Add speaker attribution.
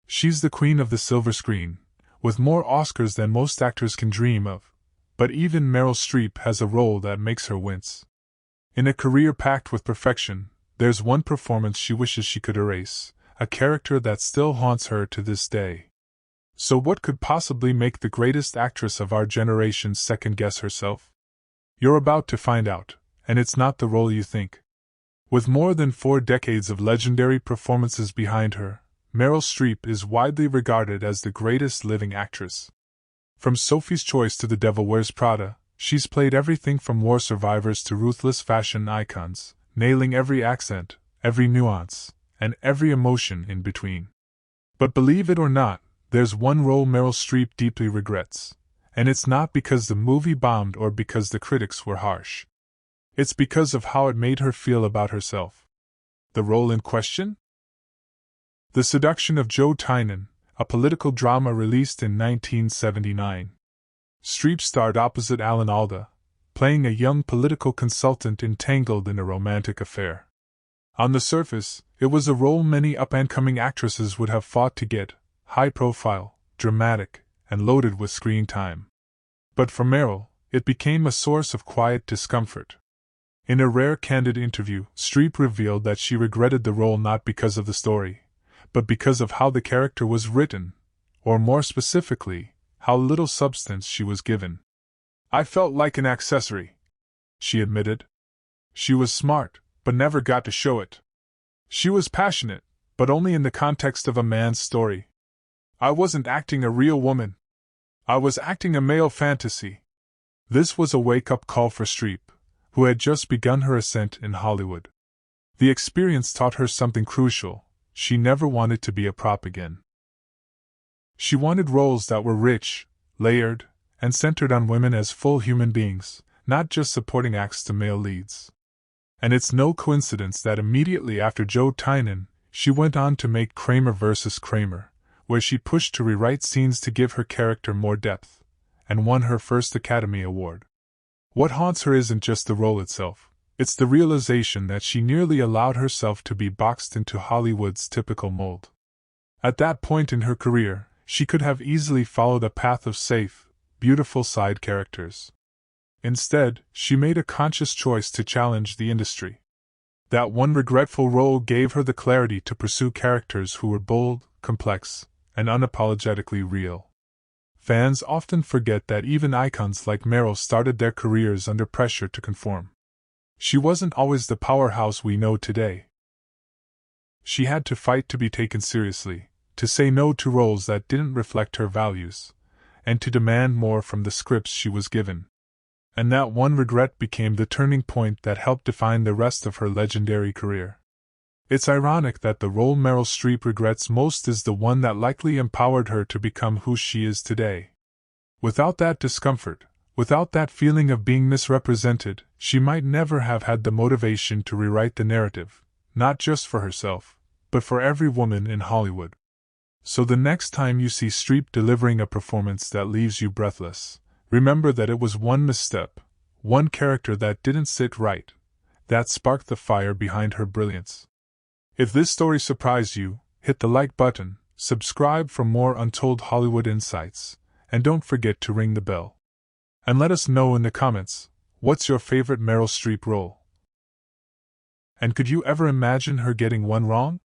Speaker 1: She's the queen of the silver screen, with more Oscars than most actors can dream of, but even Meryl Streep has a role that makes her wince. In a career packed with perfection, there's one performance she wishes she could erase, a character that still haunts her to this day. So what could possibly make the greatest actress of our generation second-guess herself? You're about to find out, and it's not the role you think. With more than 4 decades of legendary performances behind her, Meryl Streep is widely regarded as the greatest living actress. From Sophie's Choice to The Devil Wears Prada, she's played everything from war survivors to ruthless fashion icons, nailing every accent, every nuance, and every emotion in between. But believe it or not, there's one role Meryl Streep deeply regrets, and it's not because the movie bombed or because the critics were harsh. It's because of how it made her feel about herself. The role in question? The Seduction of Joe Tynan, a political drama released in 1979. Streep starred opposite Alan Alda, playing a young political consultant entangled in a romantic affair. On the surface, it was a role many up-and-coming actresses would have fought to get, high-profile, dramatic, and loaded with screen time. But for Meryl, it became a source of quiet discomfort. In a rare candid interview, Streep revealed that she regretted the role not because of the story, but because of how the character was written, or more specifically, how little substance she was given. "I felt like an accessory," she admitted. "She was smart, but never got to show it. She was passionate, but only in the context of a man's story. I wasn't acting a real woman. I was acting a male fantasy." This was a wake-up call for Streep, who had just begun her ascent in Hollywood. The experience taught her something crucial: she never wanted to be a prop again. She wanted roles that were rich, layered, and centered on women as full human beings, not just supporting acts to male leads. And it's no coincidence that immediately after Joe Tynan, she went on to make Kramer vs. Kramer, where she pushed to rewrite scenes to give her character more depth, and won her first Academy Award. What haunts her isn't just the role itself, it's the realization that she nearly allowed herself to be boxed into Hollywood's typical mold. At that point in her career, she could have easily followed a path of safe, beautiful side characters. Instead, she made a conscious choice to challenge the industry. That one regretful role gave her the clarity to pursue characters who were bold, complex, and unapologetically real. Fans often forget that even icons like Meryl started their careers under pressure to conform. She wasn't always the powerhouse we know today. She had to fight to be taken seriously, to say no to roles that didn't reflect her values, and to demand more from the scripts she was given. And that one regret became the turning point that helped define the rest of her legendary career. It's ironic that the role Meryl Streep regrets most is the one that likely empowered her to become who she is today. Without that discomfort, without that feeling of being misrepresented, she might never have had the motivation to rewrite the narrative, not just for herself, but for every woman in Hollywood. So the next time you see Streep delivering a performance that leaves you breathless, remember that it was one misstep, one character that didn't sit right, that sparked the fire behind her brilliance. If this story surprised you, hit the like button, subscribe for more untold Hollywood insights, and don't forget to ring the bell. And let us know in the comments, what's your favorite Meryl Streep role? And could you ever imagine her getting one wrong?